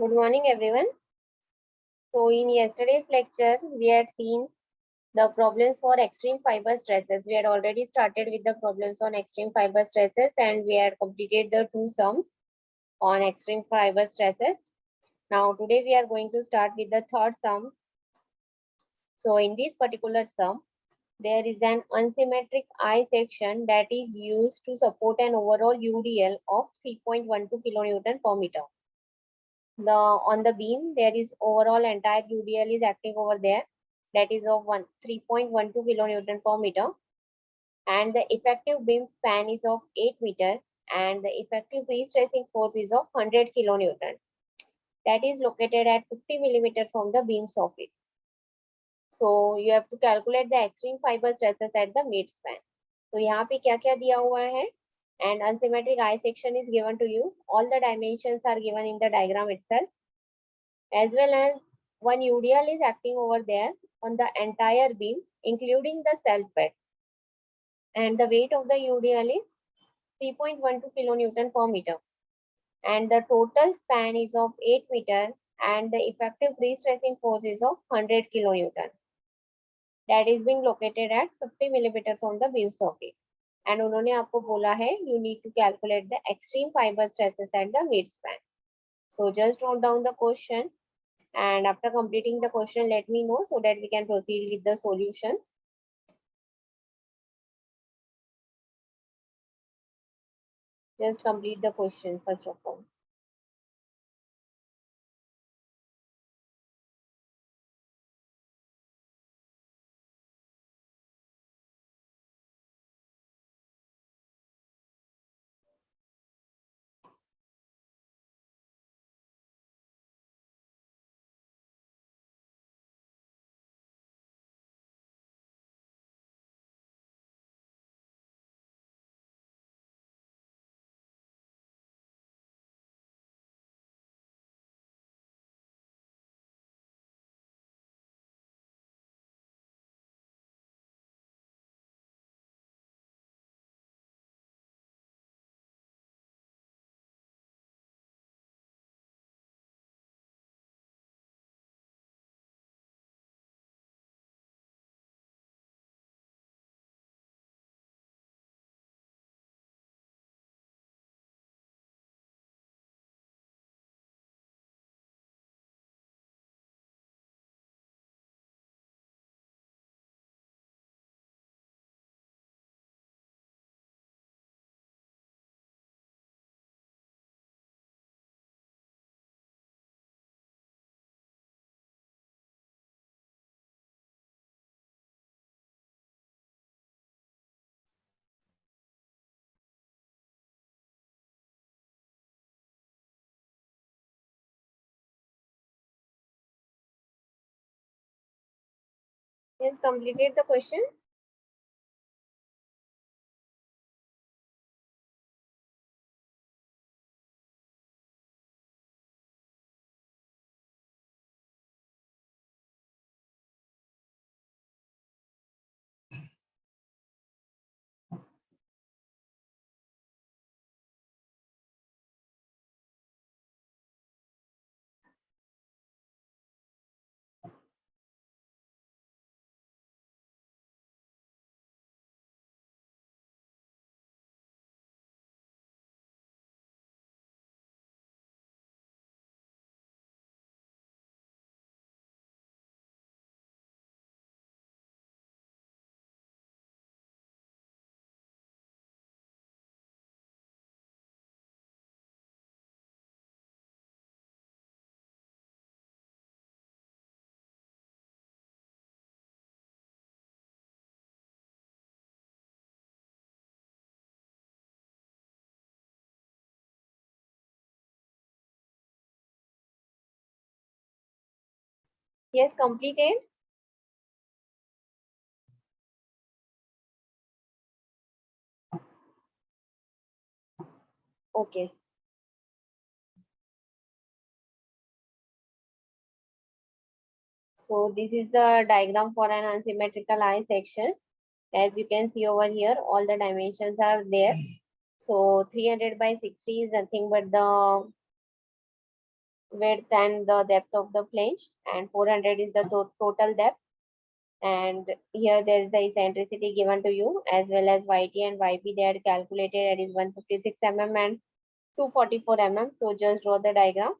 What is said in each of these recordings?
Good morning, everyone. So, in yesterday's lecture, we had seen the problems for extreme fiber stresses. We had already started with the problems on extreme fiber stresses and we had completed the two sums on extreme fiber stresses. Now, today we are going to start with the third sum. So, in this particular sum, there is an unsymmetric I section that is used to support an overall UDL of 3.12 kilonewton per meter. On the beam there is overall entire UDL is acting over there, that is of 3.12 kilonewton per meter, and the effective beam span is of 8 meter and the effective pre-stressing force is of 100 kilonewton, that is located at 50 millimeter from the beam soffit. So you have to calculate the extreme fiber stresses at the mid span. तो यहाँ पे क्या क्या दिया हुआ है, and unsymmetric I section is given to you. All the dimensions are given in the diagram itself, as well as one UDL is acting over there on the entire beam, including the self bed. And the weight of the UDL is 3.12 kilonewton per meter. And the total span is of 8 meter and the effective pre-stressing force is of 100 kilonewton. That is being located at 50 millimeter from the beam soffit. And उन्होंने आपको बोला है you need to calculate the extreme fiber stresses at the mid span. So just note down the question. And after completing the question, let me know so that we can proceed with the solution. Just complete the question first of all. Yes, completed the question. Yes, completed. Okay. So this is the diagram for an unsymmetrical I section. As you can see over here, all the dimensions are there. So 300 by 60 is nothing but the width and the depth of the flange, and 400 is the total depth. And here there is the eccentricity given to you, as well as YT and YP they are calculated. It is 156 mm and 244 mm. So just draw the diagram.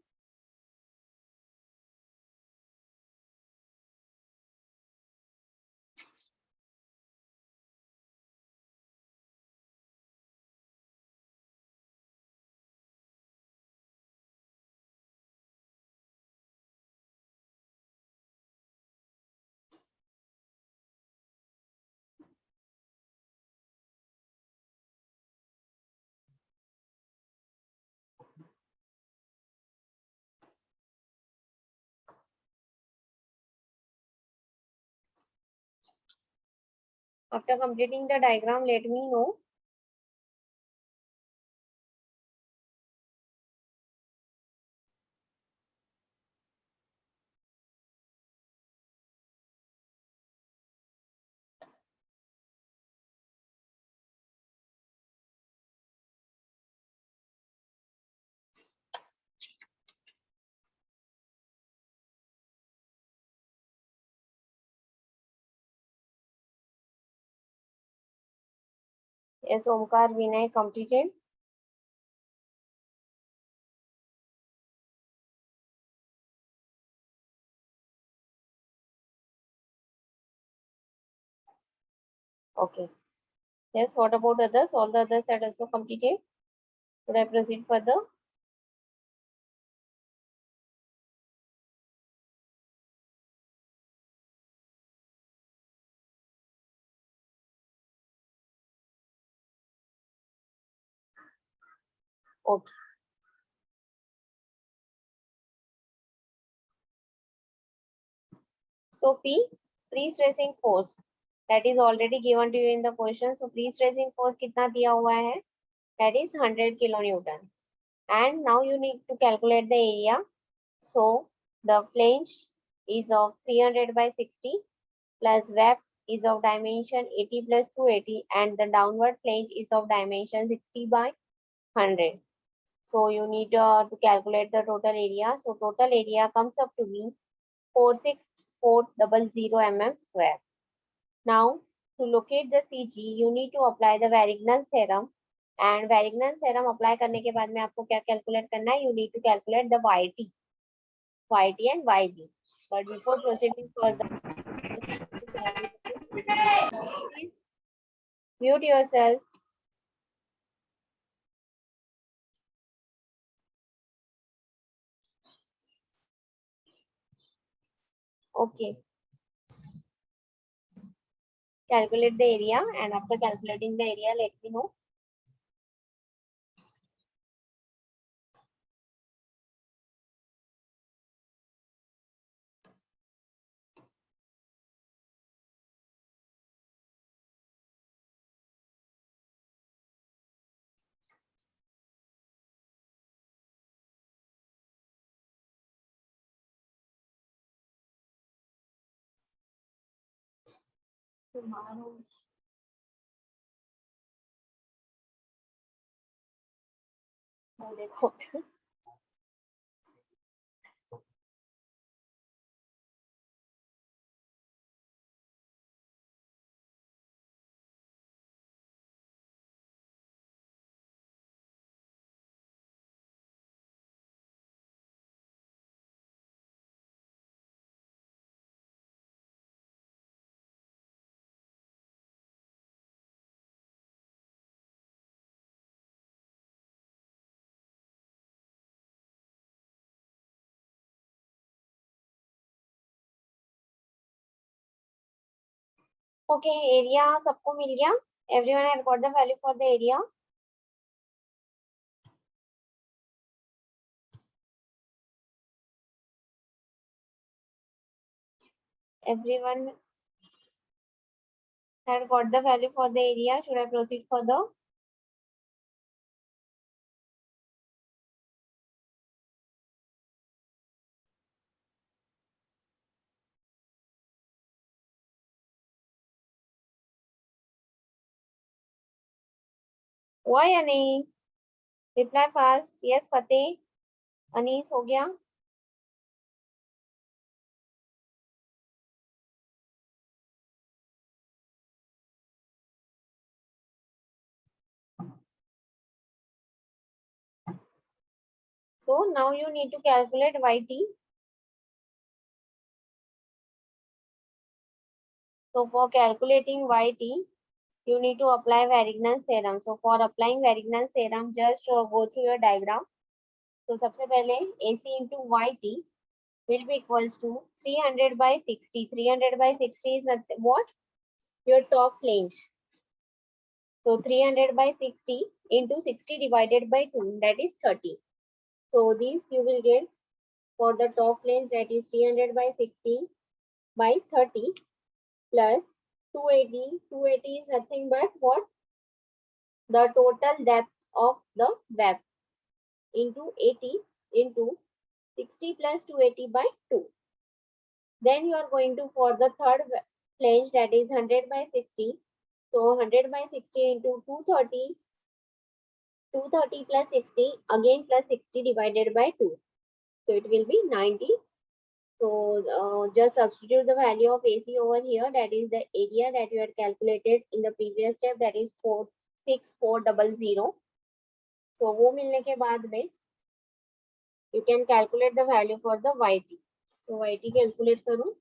After completing the diagram, let me know. Yes, Omkar, Vinay completed. Okay. Yes, what about others? All the others are also completed. Should I proceed further? Okay. So P, pre-stressing force. That is already given to you in the question. So pre-stressing force कितना दिया हुआ है? That is 100 kilonewton. And now you need to calculate the area. So the flange is of 300 by 60 plus web is of dimension 80 plus 280, and the downward flange is of dimension 60 by 100. So you need to calculate the total area. So total area comes up to be 46400 mm square. Now to locate the CG, you need to apply the Varignon's theorem. And Varignon's theorem apply करने के बाद में आपको क्या calculate करना है? You need to calculate the YT and YB. But before proceeding further, please mute yourself. Okay. Calculate the area, and after calculating the area, let me know. Tomorrow. देखो. Okay, area सबको मिल गया. Everyone had got the value for the area. Everyone had got the value for the area. Should I proceed further? Why Ani? Reply fast. Yes, Fateh. Anis हो गया. So now you need to calculate YT. So for calculating YT, you need to apply Varignon's theorem. So for applying Varignon's theorem, just go through your diagram. So सबसे पहले AC into YT will be equals to 300 by 60. 300 by 60 is what? Your top flange. So 300 by 60 into 60 divided by 2, that is 30. So this you will get for the top flange, that is 300 by 60 by 30 plus 280. 280 is nothing but what? The total depth of the web into 80 into 60 plus 280 by 2. Then you are going to for the third flange, that is 100 by 60. So 100 by 60 into 230. 230 plus 60 again plus 60 divided by 2. So it will be 90. So just substitute the value of AC over here. That is the area that you had calculated in the previous step. That is 46400. So वो मिलने के बाद में you can calculate the value for the YT. So YT calculate करूँ.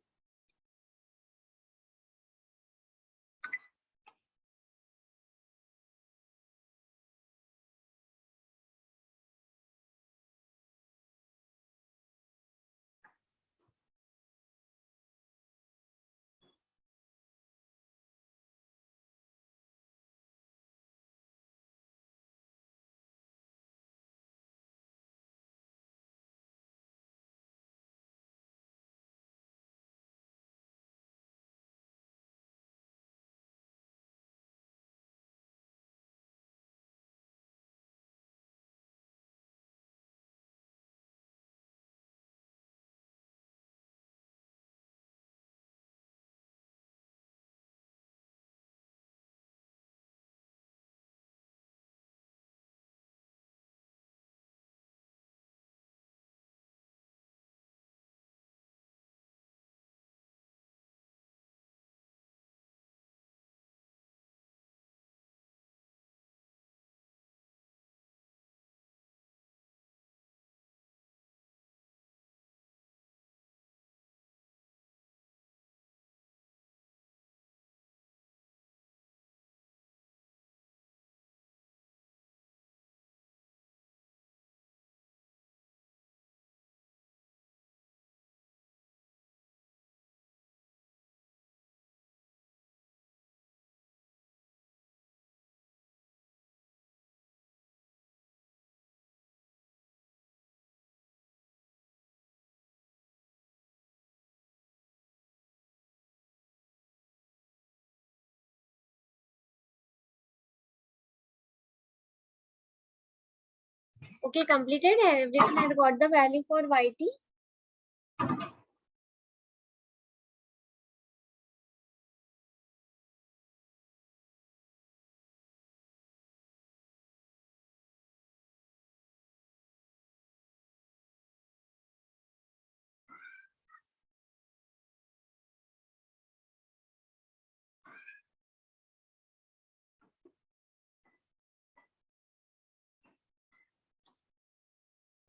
Okay, completed. Everyone had got the value for YT.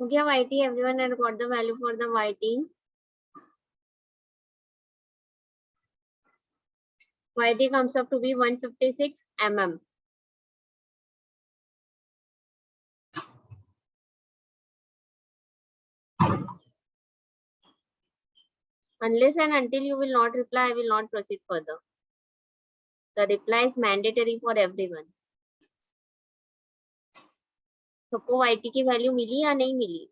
Okay, YT. Everyone had got the value for the YT. YT comes up to be 156 mm. Unless and until you will not reply, I will not proceed further. The reply is mandatory for everyone. सबको YT की value मिली या नहीं मिली?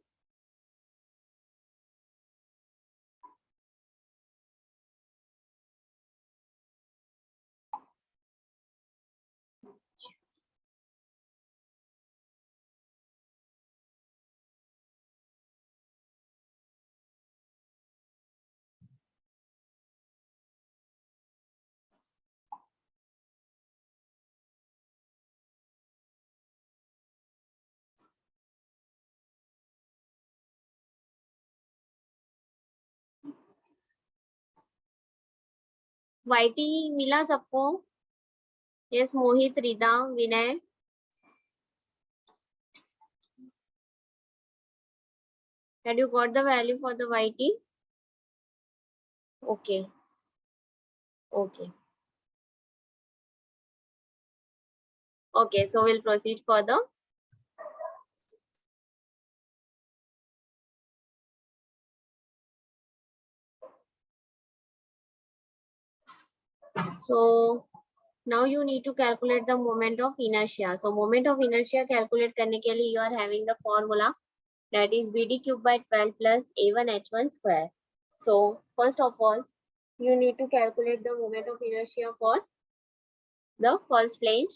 YT मिला सबको? Yes, Mohit, Rida, Vinay. Had you got the value for the YT? Okay. Okay. Okay, so we'll proceed further. So now you need to calculate the moment of inertia. So moment of inertia calculate करने के लिए you are having the formula that is BD cube by 12 plus A1 H1 square. So first of all, you need to calculate the moment of inertia for the first flange.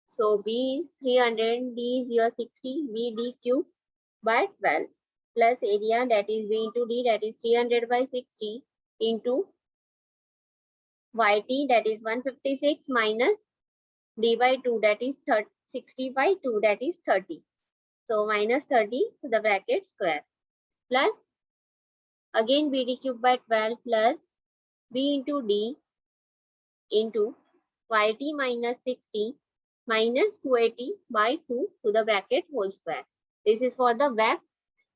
So B is 300, D is your 60, BD cube by 12 plus area that is B into D that is 300 by 60 into YT that is 156 minus D by 2 that is 60 by 2 that is 30. So minus 30 to the bracket square plus again BD cube by 12 plus B into D into YT minus 60 minus 280 by 2 to the bracket whole square. This is for the web.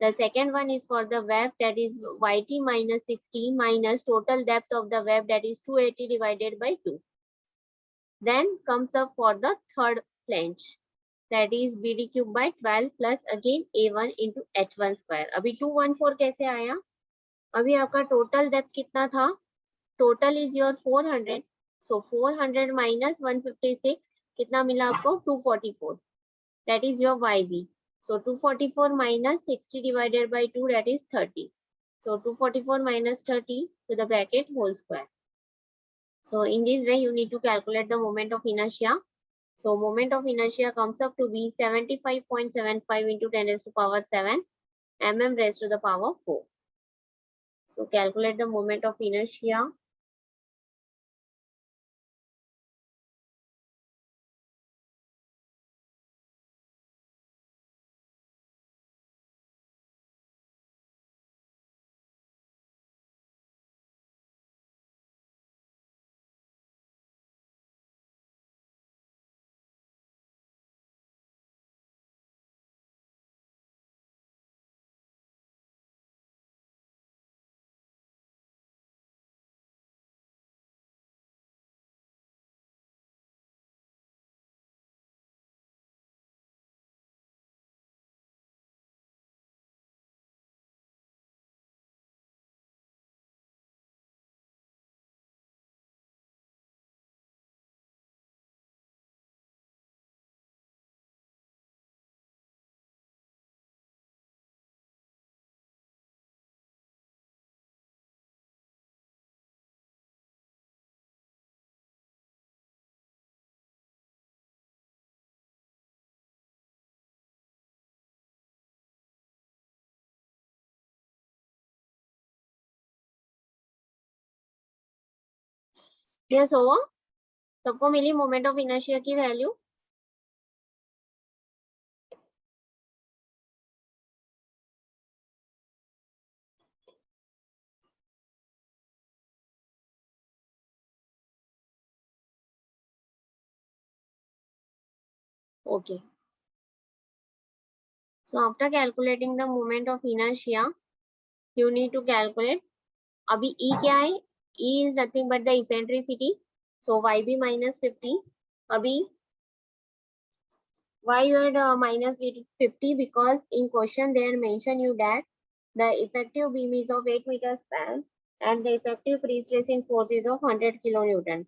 The second one is for the web that is YT minus 60 minus total depth of the web that is 280 divided by 2. Then comes up for the third flange that is BD cube by 12 plus again A1 into H1 square. अभी 214 कैसे आया? अभी आपका total depth कितना था? Total is your 400. So 400 minus 156 कितना मिला आपको? 244. That is your YB. So 244 minus 60 divided by 2 that is 30. So 244 minus 30 to the bracket whole square. So in this way you need to calculate the moment of inertia. So moment of inertia comes up to be 75.75 into 10 raised to power 7 mm raised to the power 4. So calculate the moment of inertia. Yes, over. सबको मिली moment of inertia की value. Okay. So after calculating the moment of inertia, you need to calculate. अभी E क्या है? E is nothing but the eccentricity. So YB minus 50. अभी why you had minus 50? Because in question they had mentioned you that the effective beam is of 8 meters span and the effective pre-stressing force is of 100 kilonewton.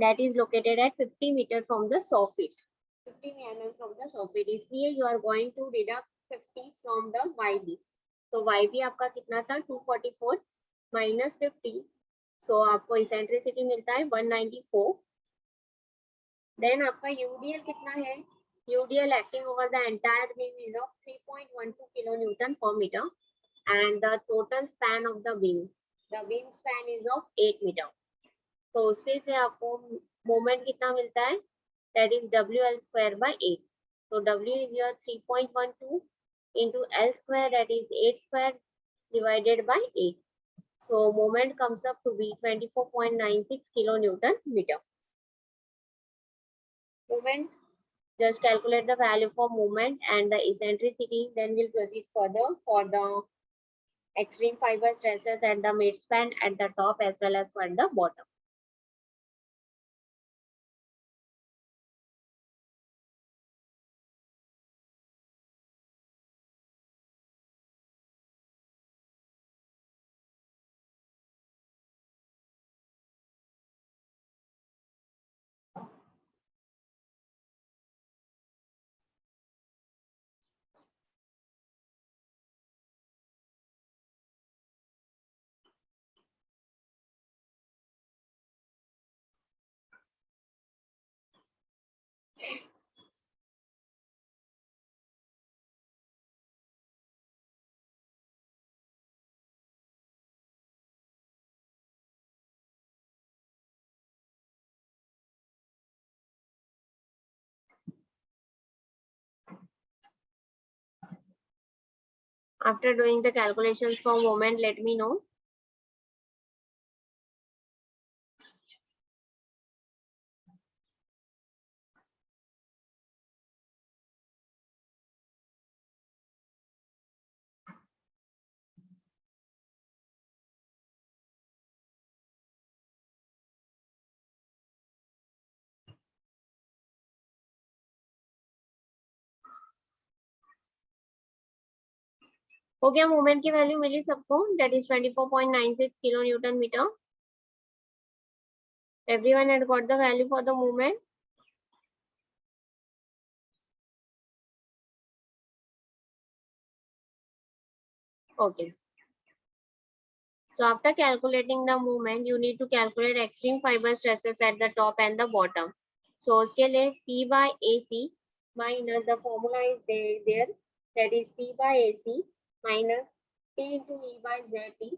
That is located at 50 meters from the soffit. 50 mm from the soffit. इसलिए you are going to deduct 50 from the YB. So YB आपका कितना था? 244 minus 50. So आपको eccentricity मिलता है 194. Then आपका UDL कितना है? UDL acting over the entire beam is of 3.12 kilonewton per meter and the total span of the beam. The beam span is of 8 meter. तो उसमें से आपको moment कितना मिलता है? That is WL square by 8. So W is your 3.12 into L square that is 8 square divided by 8. So moment comes up to be 24.96 kilonewton meter. Moment, just calculate the value for moment and the eccentricity, then we'll proceed further for the extreme fiber stresses at the midspan, at the top as well as at the bottom. After doing the calculations for moment, let me know. हो गया moment की value मिली सबको, that is 24.96 kilo newton metre. Everyone had got the value for the movement. Okay. So after calculating the movement, you need to calculate extreme fiber stresses at the top and the bottom. So उसके लिए P by AC minus the formula is there, that is P by AC minus P into E by ZT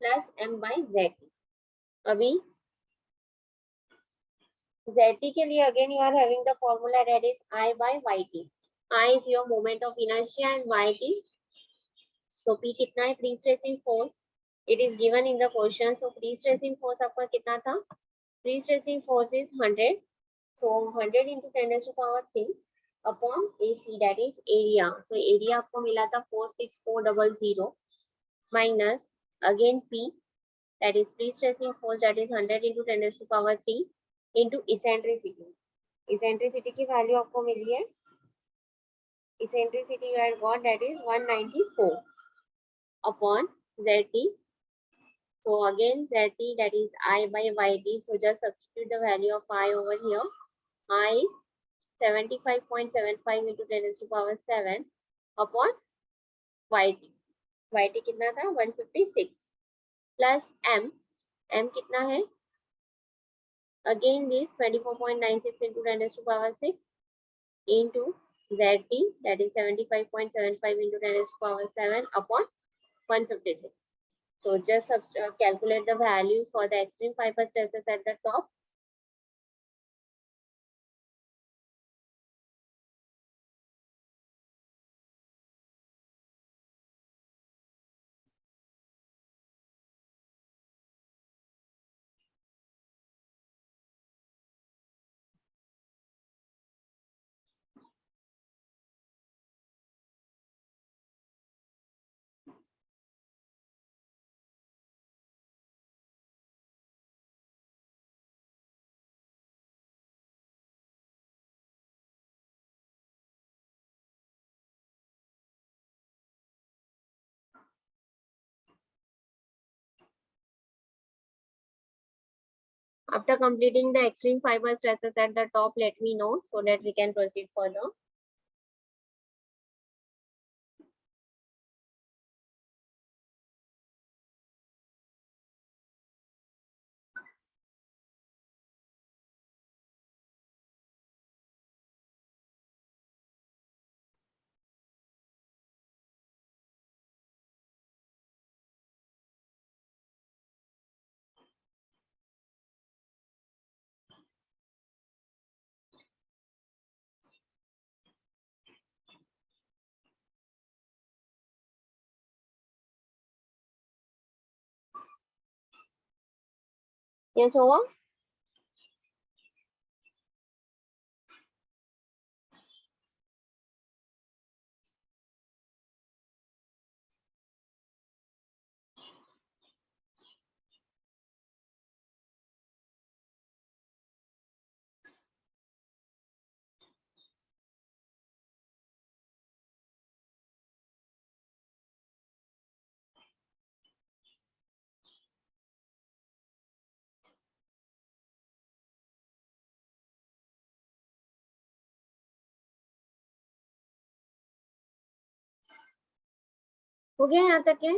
plus M by ZT. अभी ZT के लिए again you are having the formula that is I by YT. I is your moment of inertia and YT. So P कितना है, free stressing force. It is given in the question. So free stressing force आपका कितना था? Free stressing force is 100. So 100 into 10 raised to power 3 upon AC, that is area. So area आपको मिला था 46400 minus again P, that is free stressing force, that is 100 into 10 raised to power 3 into eccentricity. Eccentricity की value आपको मिली है. Eccentricity you had got, that is 194 upon ZT. So again ZT, that is I by YT. So just substitute the value of I over here. I is 75.75 into 10 raised to power 7 upon YT. YT कितना था? 156 plus M. M कितना है? Again this 24.96 into 10 raised to power 6 into ZT, that is 75.75 into 10 raised to power 7 upon 156. So just calculate the values for the extreme fiber stresses at the top. After completing the extreme fiber stresses at the top, let me know so that we can proceed further. Yes, over. हो गया यहाँ तक है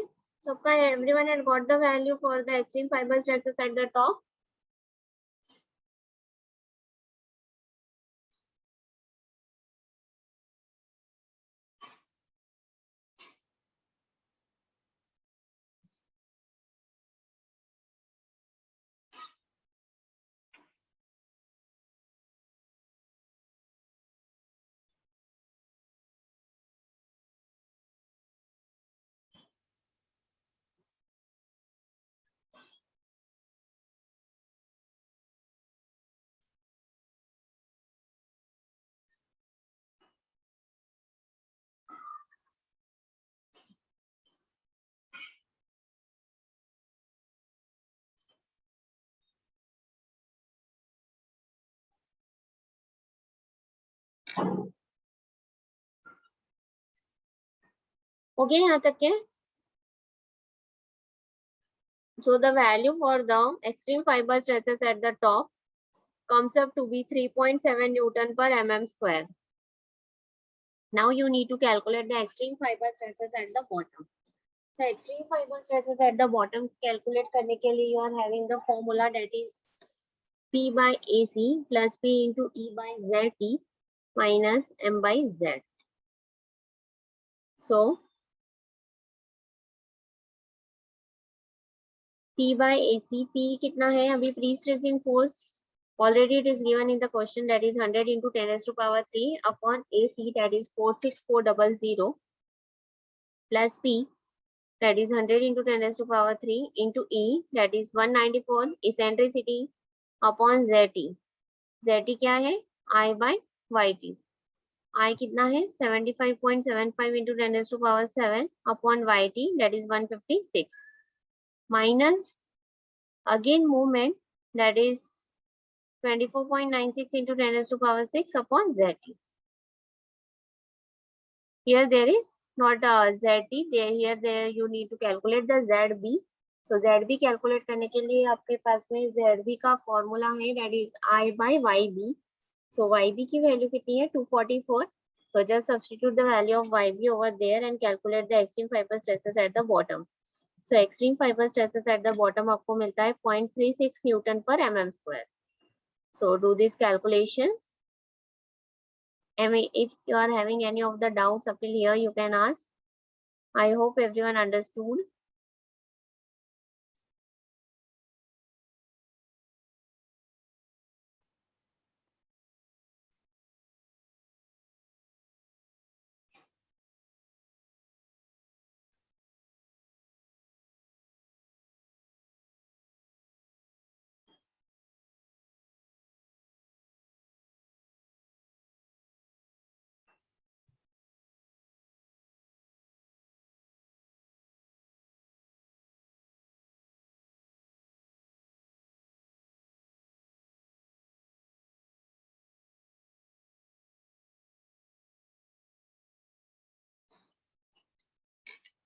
सबका? Everyone had got the value for the extreme fibre stresses at the top. हो गया यहाँ तक है? So the value for the extreme fiber stresses at the top comes up to be 3.7 Newton per mm square. Now you need to calculate the extreme fiber stresses at the bottom. So extreme fiber stresses at the bottom calculate करने के लिए you are having the formula that is P by AC plus P into E by ZT minus M by Z. So P by AC, P कितना है अभी pre-stressing force? Already it is given in the question, that is 100 into 10 raised to power 3 upon AC, that is 46400 plus P, that is 100 into 10 raised to power 3 into E, that is 194 eccentricity upon ZT. ZT क्या है? I by YT. I कितना है? 75.75 into 10 raised to power 7 upon YT, that is 156 minus again movement, that is 24.96 into 10 raised to power 6 upon ZT. Here there is not ZT, here you need to calculate the ZB. So ZB calculate करने के लिए आपके पास में ZB का formula है, that is I by YB. So YB की value कितनी है? 244. So just substitute the value of YB over there and calculate the extreme fiber stresses at the bottom. So extreme fiber stresses at the bottom आपको मिलता है 0.36 Newton per mm square. So do this calculation. If you are having any of the doubts up till here, you can ask. I hope everyone understood.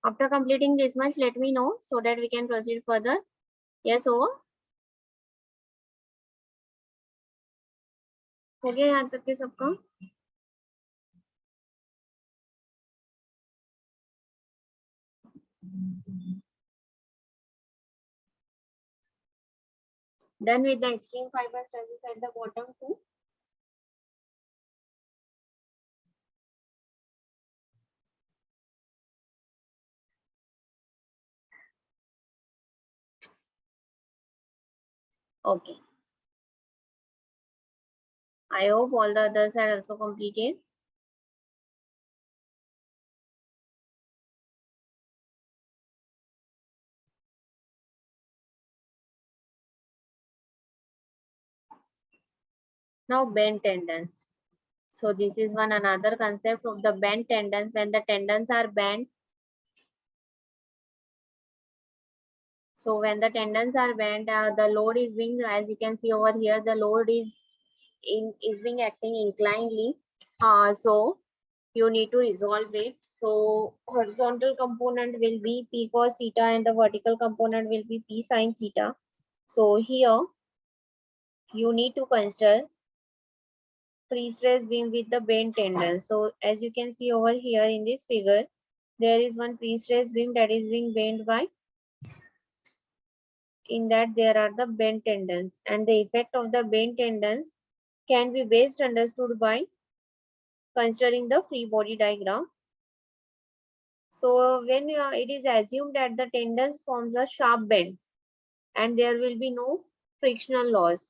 After completing this much, let me know so that we can proceed further. Yes, over. हो गया यहाँ तक के सबका? Done with the extreme fiber stresses at the bottom too. Okay. I hope all the others are also completed. Now bend tendons. So this is one another concept of the bend tendons. When the tendons are bent, so when the tendons are bent, the load is being, as you can see over here, the load is being acting inclinedly. So you need to resolve it. So horizontal component will be P cos theta and the vertical component will be P sin theta. So here you need to consider pre-stress beam with the bent tendon. So as you can see over here in this figure, there is one pre-stressed beam that is being bent by, in that there are the bent tendons, and the effect of the bent tendons can be best understood by considering the free body diagram. So when it is assumed that the tendons forms a sharp bend and there will be no frictional loss.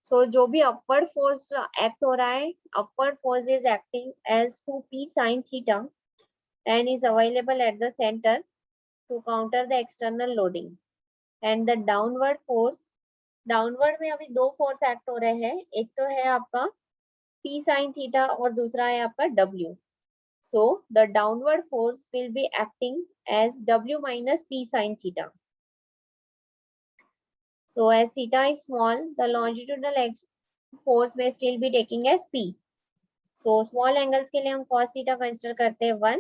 So जो भी upward force act हो रहा है, upward force is acting as 2p sin theta and is available at the center to counter the external loading. And the downward force, downward में अभी दो force act हो रहे हैं, एक तो है आपका p sin theta और दूसरा है आपका w. So the downward force will be acting as w minus p sin theta. So as theta is small, the longitudinal force may still be taking as p. So small angles के लिए हम cos theta consider करते हैं 1.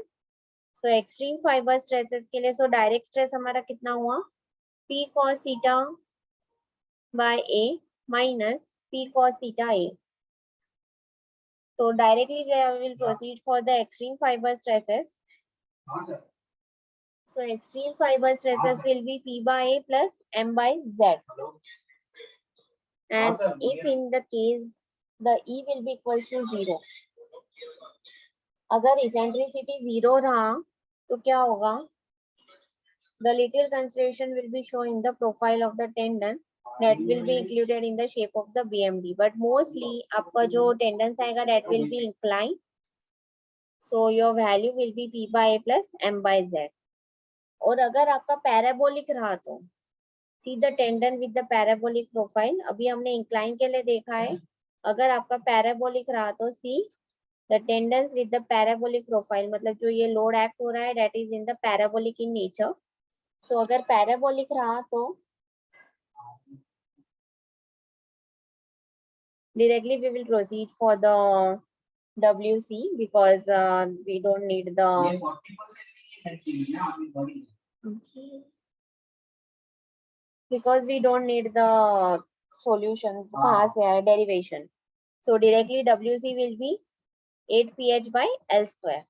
So extreme fiber stresses के लिए, so direct stress हमारा कितना हुआ, p cos theta by a minus p cos theta a. So directly we will proceed for the extreme fiber stresses. So extreme fiber stresses will be p by a plus m by z. And if in the case the E will be equals to 0, अगर eccentricity 0 रहा तो क्या होगा, the little constellation will be shown in the profile of the tendon that will be included in the shape of the BMD. But mostly आपका जो tendons आएगा that will be inclined. So your value will be p by a plus m by z. और अगर आपका parabolic रहा तो see the tendon with the parabolic profile. अभी हमने incline के लिए देखा है. अगर आपका parabolic रहा तो see the tendons with the parabolic profile, मतलब जो ये load act हो रहा है that is in the parabolic in nature. So अगर parabolic रहा तो directly we will proceed for the WC because we don't need the okay. Because we don't need the solution कहाँ से आया derivation. So directly WC will be 8 pH by L square.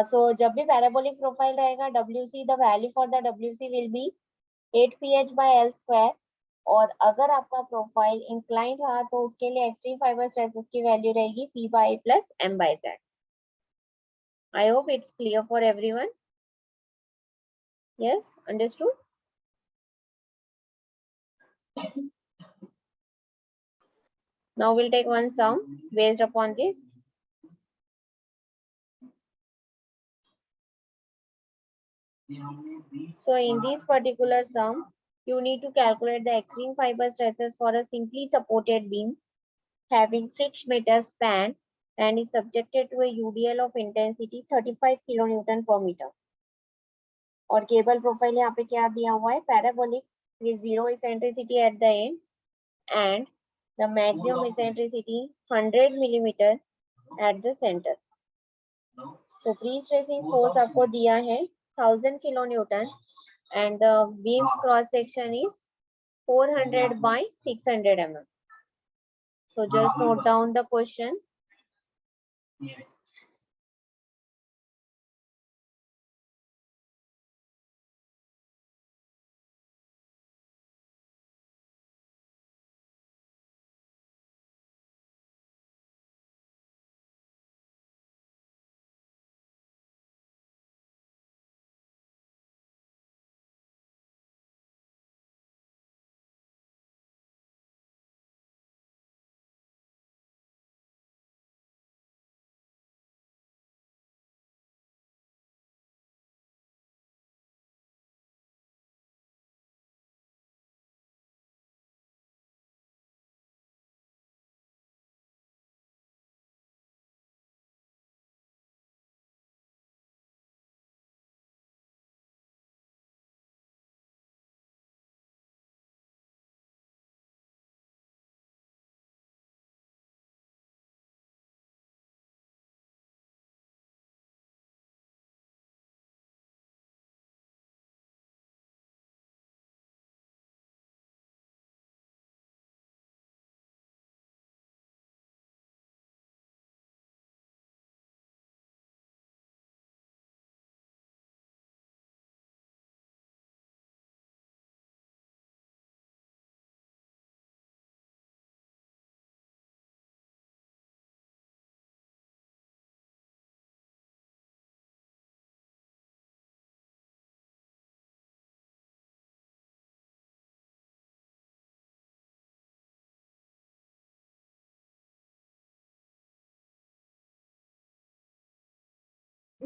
So जब भी parabolic profile रहेगा WC, the value for the WC will be 8 pH by L square. और अगर आपका profile incline रहा तो उसके लिए एक्सट्रीम फाइबर स्ट्रेसेस की वैल्यू रहेगी p by a plus m by z. I hope it's clear for everyone. Yes, understood. Now we'll take one sum based upon this. So in this particular sum, you need to calculate the extreme fiber stresses for a simply supported beam having 6 meter span and is subjected to a UDL of intensity 35 kilonewton per meter. और cable profile यहाँ पे क्या दिया हुआ है, parabolic with zero eccentricity at the end and the maximum eccentricity 100 millimeter at the center. So pre-stressing force आपको दिया है 1000 kilonewton and the beam's cross section is 400 by 600 mm. So just note down the question.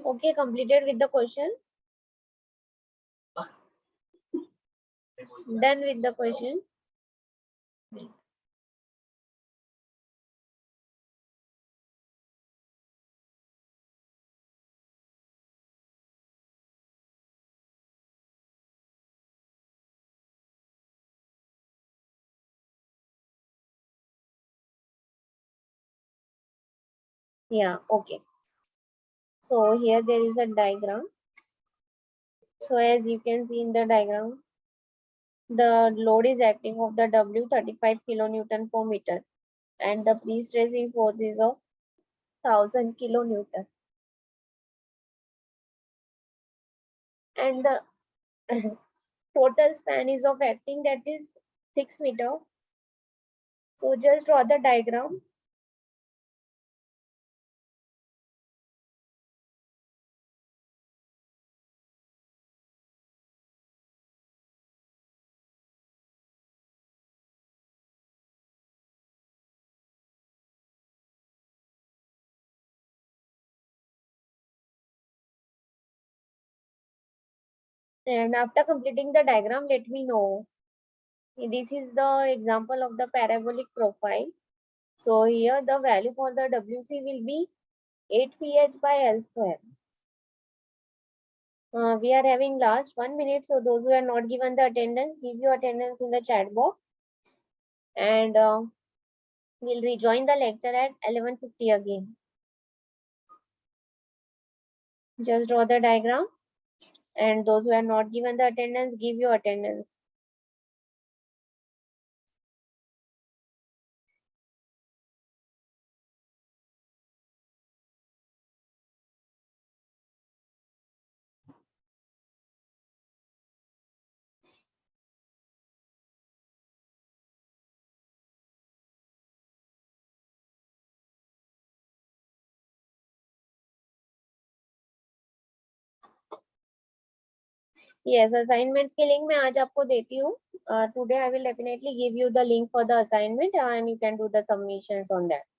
Okay, completed with the question. Done with the question. Yeah, okay. So here there is a diagram. So as you can see in the diagram, the load is acting of the W 35 kilonewton per meter and the pre-stressing force is of 1000 kilonewton. And the total span is of acting, that is 6 meter. So just draw the diagram. And after completing the diagram, let me know. This is the example of the parabolic profile. So here the value for the WC will be 8 pH by L square. We are having last 1 minute, so those who are not given the attendance, give your attendance in the chat box. And we'll rejoin the lecture at 11:50 again. Just draw the diagram. And those who are not given the attendance, give your attendance. Yes, assignments के link मैं आज आपको देती हूँ. Today I will definitely give you the link for the assignment and you can do the submissions on that.